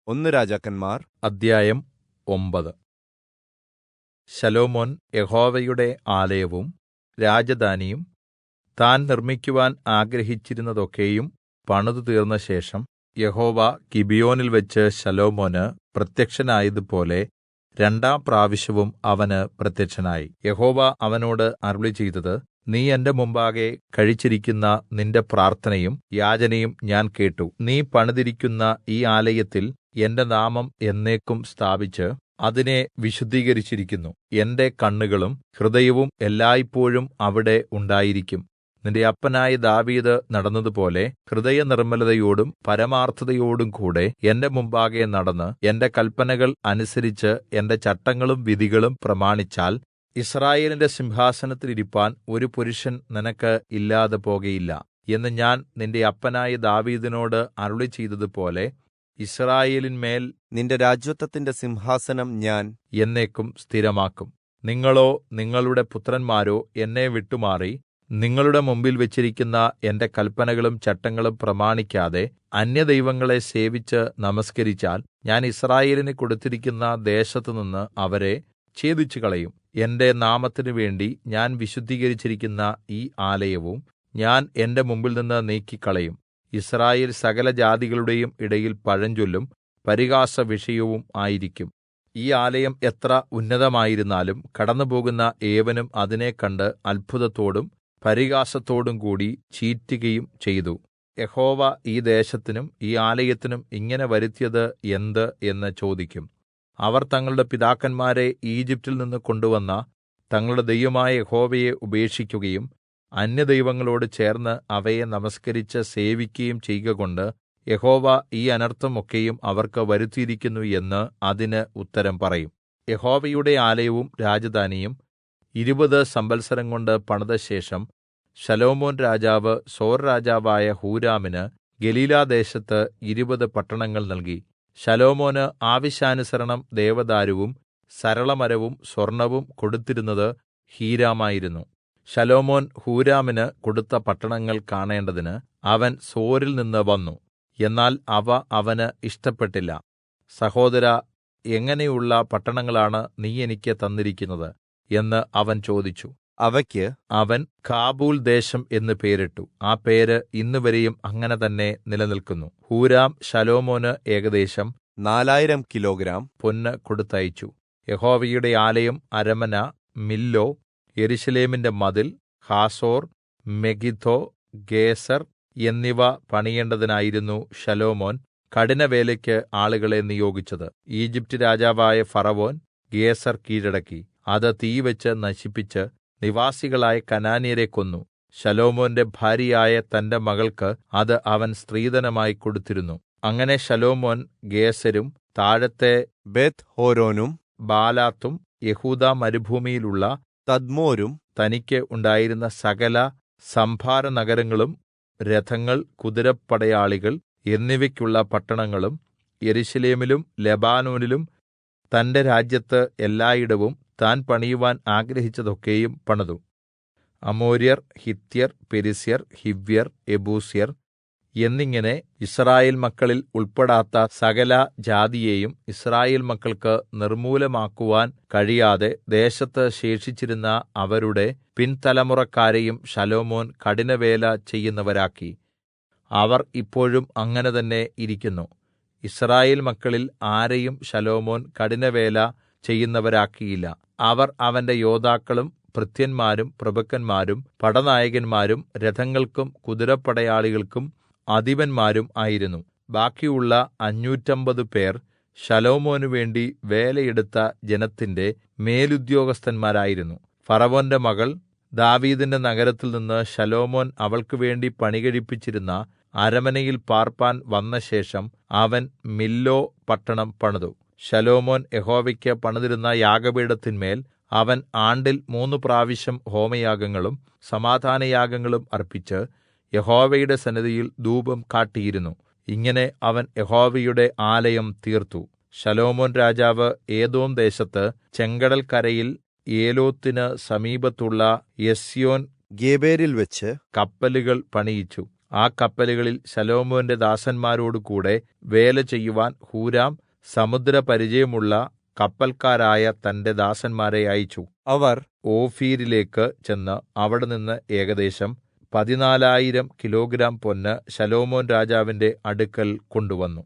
ഒന്ന് രാജാക്കന്മാർ അദ്ധ്യായം 9. ശലോമോൻ യഹോവയുടെ ആലയവും രാജധാനിയും താൻ നിർമ്മിക്കുവാൻ ആഗ്രഹിച്ചിരുന്നതൊക്കെയും പണിതുതീർന്ന ശേഷം യഹോവ ഗിബെയോനിൽ വെച്ച് ശലോമോന് പ്രത്യക്ഷനായതുപോലെ രണ്ടാം പ്രാവശ്യവും അവന് പ്രത്യക്ഷനായി. യഹോവ അവനോട് അരുളിച്ചെയ്തത്, നീ എന്റെ മുമ്പാകെ കഴിച്ചിരിക്കുന്ന നിന്റെ പ്രാർത്ഥനയും യാചനയും ഞാൻ കേട്ടു. നീ പണിതിരിക്കുന്ന ഈ ആലയത്തിൽ എന്റെ നാമം എന്നേക്കും സ്ഥാപിച്ച് അതിനെ വിശുദ്ധീകരിച്ചിരിക്കുന്നു. എന്റെ കണ്ണുകളും ഹൃദയവും എല്ലായ്പോഴും അവിടെ ഉണ്ടായിരിക്കും. നിന്റെ അപ്പനായ ദാവീദ് നടന്നതുപോലെ ഹൃദയനിർമ്മലതയോടും പരമാർത്ഥതയോടും കൂടെ എന്റെ മുമ്പാകെ നടന്ന് എന്റെ കല്പനകൾ അനുസരിച്ച് എന്റെ ചട്ടങ്ങളും വിധികളും പ്രമാണിച്ചാൽ യിസ്രായേലിന്റെ സിംഹാസനത്തിൽ ഇരിപ്പാൻ ഒരു പുരുഷൻ നിനക്ക് ഇല്ലാതെ പോകയില്ല എന്ന് ഞാൻ നിന്റെ അപ്പനായ ദാവീദിനോട് അരുളിച്ചെയ്തതുപോലെ യിസ്രായേലിന്മേൽ നിന്റെ രാജത്വത്തിന്റെ സിംഹാസനം ഞാൻ എന്നേക്കും സ്ഥിരമാക്കും. നിങ്ങളോ നിങ്ങളുടെ പുത്രന്മാരോ എന്നെ വിട്ടുമാറി നിങ്ങളുടെ മുമ്പിൽ വെച്ചിരിക്കുന്ന എന്റെ കല്പനകളും ചട്ടങ്ങളും പ്രമാണിക്കാതെ അന്യദൈവങ്ങളെ സേവിച്ച് നമസ്കരിച്ചാൽ ഞാൻ യിസ്രായേലിന് കൊടുത്തിരിക്കുന്ന ദേശത്തുനിന്ന് അവരെ ഛേദിച്ചുകളയും. എന്റെ നാമത്തിനു വേണ്ടി ഞാൻ വിശുദ്ധീകരിച്ചിരിക്കുന്ന ഈ ആലയവും ഞാൻ എന്റെ മുമ്പിൽനിന്ന് നീക്കിക്കളയും. യിസ്രായേൽ സകല ജാതികളുടെയും ഇടയിൽ പഴഞ്ചൊല്ലും പരിഹാസവിഷയവും ആയിരിക്കും. ഈ ആലയം എത്ര ഉന്നതമായിരുന്നാലും കടന്നുപോകുന്ന ഏവനും അതിനെ കണ്ട് അത്ഭുതത്തോടും പരിഹാസത്തോടും കൂടി ചീറ്റുകയും ചെയ്തു. യഹോവ ഈ ദേശത്തിനും ഈ ആലയത്തിനും ഇങ്ങനെ വരുത്തിയത് എന്ത് എന്ന് ചോദിക്കും. അവർ തങ്ങളുടെ പിതാക്കന്മാരെ ഈജിപ്റ്റിൽ നിന്ന് കൊണ്ടുവന്ന തങ്ങളുടെ ദൈവമായ യഹോവയെ ഉപേക്ഷിക്കുകയും അന്യദൈവങ്ങളോട് ചേർന്ന് അവയെ നമസ്കരിച്ച് സേവിക്കുകയും ചെയ്കകൊണ്ട് യഹോവ ഈ അനർത്ഥം ഒക്കെയും അവർക്ക് വരുത്തിയിരിക്കുന്നു എന്ന് അതിന് ഉത്തരം പറയും. യഹോവയുടെ ആലയവും രാജധാനിയും 20 സംവത്സരം കൊണ്ട് പണിത ശേഷം ശലോമോൻ രാജാവ് സോർ രാജാവായ ഹൂരാമിന് ഗലീലാദേശത്ത് 20 പട്ടണങ്ങൾ നൽകി. ശലോമോന് ആവശ്യാനുസരണം ദേവദാരുവും സരളമരവും സ്വർണവും കൊടുത്തിരുന്നത് ഹീരാമായിരുന്നു. ശലോമോൻ ഹൂരാമിന് കൊടുത്ത പട്ടണങ്ങൾ കാണേണ്ടതിന് അവൻ സോരിൽ നിന്ന് വന്നു. എന്നാൽ അവ അവന് ഇഷ്ടപ്പെട്ടില്ല. സഹോദരാ, എങ്ങനെയുള്ള പട്ടണങ്ങളാണ് നീ എനിക്ക് തന്നിരിക്കുന്നത് എന്ന് അവൻ ചോദിച്ചു. അവയ്ക്ക് അവൻ കാബൂൽ ദേശം എന്ന് പേരിട്ടു. ആ പേര് ഇന്നുവരെയും അങ്ങനെ തന്നെ നിലനിൽക്കുന്നു. ഹൂരാം ശലോമോന് ഏകദേശം 4000 കിലോഗ്രാം പൊന്ന് കൊടുത്തയച്ചു. യഹോവയുടെ ആലയം, അരമന, മില്ലോ, യെരൂശലേമിന്റെ മതിൽ, ഹാസോർ, മെഗിദ്ദോ, ഗേസർ എന്നിവ പണിയേണ്ടതിനായിരുന്നു ശലോമോൻ കഠിനവേലയ്ക്ക് ആളുകളെ നിയോഗിച്ചത്. ഈജിപ്റ്റ് രാജാവായ ഫറവോൻ ഗേസർ കീഴടക്കി അത് തീവെച്ച് നശിപ്പിച്ച് നിവാസികളായ കനാന്യരെ കൊന്നു. ശലോമോന്റെ ഭാര്യയായ തന്റെ മകൾക്ക് അത് അവൻ സ്ത്രീധനമായി കൊടുത്തിരുന്നു. അങ്ങനെ ശലോമോൻ ഗേസരും താഴത്തെ ബേത്ത്ഹോരോനും ബാലാത്തും യെഹൂദാ മരുഭൂമിയിലുള്ള തദ്മോരും തനിക്ക് ഉണ്ടായിരുന്ന സകല സംഭാരനഗരങ്ങളും രഥങ്ങൾ, കുതിരപ്പടയാളികൾ എന്നിവയ്ക്കുള്ള പട്ടണങ്ങളും യെരൂശലേമിലും ലെബാനോനിലും തന്റെ രാജ്യത്ത് എല്ലായിടവും താൻ പണിയുവാൻ ആഗ്രഹിച്ചതൊക്കെയും പണിതു. അമോര്യർ, ഹിത്യർ, പെരിസ്യർ, ഹിവ്യർ, യെബൂസ്യർ എന്നിങ്ങനെ യിസ്രായേൽ മക്കളിൽ ഉൾപ്പെടാത്ത സകല ജാതിയെയും യിസ്രായേൽ മക്കൾക്ക് നിർമൂലമാക്കുവാൻ കഴിയാതെ ദേശത്ത് ശേഷിച്ചിരുന്ന അവരുടെ പിൻതലമുറക്കാരെയും ശലോമോൻ കഠിനവേല ചെയ്യുന്നവരാക്കി. അവർ ഇപ്പോഴും അങ്ങനെ തന്നെ ഇരിക്കുന്നു. യിസ്രായേൽ മക്കളിൽ ആരെയും ശലോമോൻ കഠിനവേല ചെയ്യുന്നവരാക്കിയില്ല. അവർ അവന്റെ യോദ്ധാക്കളും ഭൃത്യന്മാരും പ്രഭുക്കന്മാരും പടനായകന്മാരും രഥങ്ങൾക്കും കുതിരപ്പടയാളികൾക്കും അധിപന്മാരും ആയിരുന്നു. ബാക്കിയുള്ള 550 പേർ ശലോമോനു വേണ്ടി വേലയെടുത്ത ജനത്തിന്റെ മേലുദ്യോഗസ്ഥന്മാരായിരുന്നു. ഫറവോന്റെ മകൾ ദാവീദിന്റെ നഗരത്തിൽ നിന്ന് ശലോമോൻ അവൾക്ക് വേണ്ടി പണികഴിപ്പിച്ചിരുന്ന അരമനയിൽ പാർപ്പാൻ വന്നശേഷം അവൻ മില്ലോ പട്ടണം പണിതു. ശലോമോൻ യഹോവയ്ക്ക് പണിതിരുന്ന യാഗപീഠത്തിന്മേൽ അവൻ ആണ്ടിൽ 3 പ്രാവശ്യം ഹോമയാഗങ്ങളും സമാധാനയാഗങ്ങളും അർപ്പിച്ച് യഹോവയുടെ സന്നിധിയിൽ ധൂപം കാട്ടിയിരുന്നു. ഇങ്ങനെ അവൻ യഹോവയുടെ ആലയം തീർത്തു. ശലോമോൻ രാജാവ് ഏദോം ദേശത്ത് ചെങ്കടൽ കരയിൽ ഏലോത്തിന് സമീപത്തുള്ള എസ്യോൻ ഗേബേരിൽ വെച്ച് കപ്പലുകൾ പണിയിച്ചു. ആ കപ്പലുകളിൽ ശലോമോന്റെ ദാസന്മാരോടുകൂടെ വേല ചെയ്യുവാൻ ഹൂരാം സമുദ്രപരിചയമുള്ള കപ്പല്ക്കാരായ തന്റെ ദാസന്മാരെ അയച്ചു. അവർ ഓഫീരിലേക്ക് ചെന്ന് അവിടെനിന്ന് ഏകദേശം 14,000 കിലോഗ്രാം പൊന്ന് ശലോമോൻ രാജാവിന്റെ അടുക്കൽ കൊണ്ടുവന്നു.